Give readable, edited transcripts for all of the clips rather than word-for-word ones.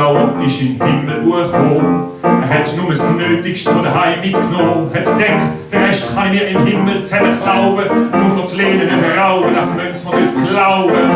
Thurgauer ist in den Himmel gekommen. Er hat nur das Nötigste von daheim mitgenommen. Hat gedacht, den Rest kann ich mir im Himmel zusammen glauben. Nur für die Lehnen nicht rauben, das müssen sie mir nicht glauben.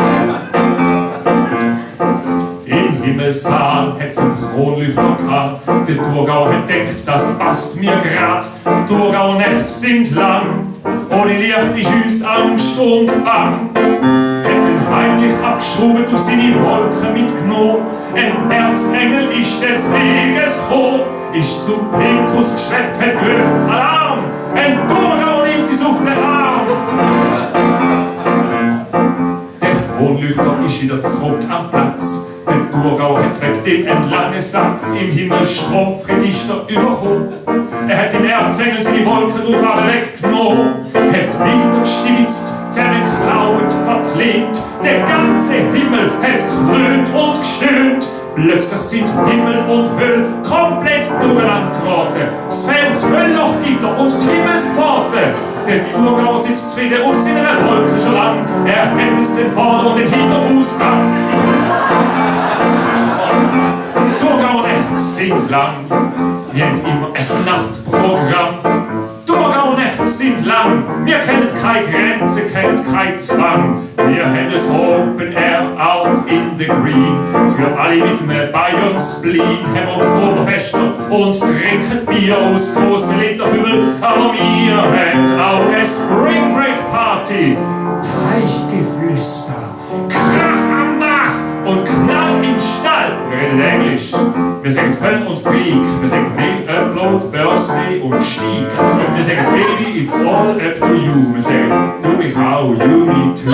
Im Himmelssaal hat's einen Kronleuchter gehabt. Der Thurgauer hat gedacht, das passt mir grad. Thurgauer Nächte sind lang, ohne Licht ist uns Angst und Bang. Hat den heimlich abgeschraubt, auf seine Wolken mitgenommen. Ein Erzengel ist des Weges gekommen, ist zum Petrus geschleppt, hat gerufen, Alarm! Ein Thurgauer nimmt uns auf den Arm! Der Kronleuchter ist wieder zurück am Platz. Der Thurgauer hat wegen dem einen langen Satz im Himmelsstrafregister überkommen. Er hat dem Erzengel seine Wolken durch alle weggenommen, hat wieder gestibitzt, zusammengeklaut, verklebt. Der ganze Himmel hat geklönt und gestöhnt. Plötzlich sind Himmel und Hölle komplett durcheinander geraten. Das Feld, das Hölllochgitter und die Himmelspforte. Der Thurgauer sitzt wieder auf seiner Wolke schon lang. Er hat es den Vorder- und den Hinterausgang. Thurgauer Nächte sind lang. Wir haben immer ein Nachtprogramm. Thurgauer Nächte sind lang. Wir kennen keine Grenze, kennen keinen Zwang. Wir haben ein Open Air Out in the Green. Für alle mit einem Bayern Spleen haben wir Oktoberfester und trinken Bier aus großen Literhügel. Aber wir haben auch eine Spring Break Party. Teichgeflüster, Krach am Bach und Knall im Stall. Wir reden Englisch. Wir sagen Fell und Freak. Wir sagen May, Upload, Birthday und Stieg. Wir sagen Baby, it's all up to you. Wir sagen du mich auch, you me too.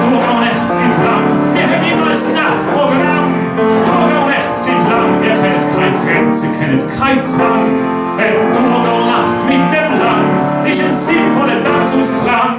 Thurgauer Nächte sind lang. Wir haben immer ein Nachtprogramm. Thurgauer Nächte sind lang. Wir kennen keine Grenze, kennen keinen Zwang. Thurgauer Nacht mit dem Lang ist ein sinnvoller Tanzausklang.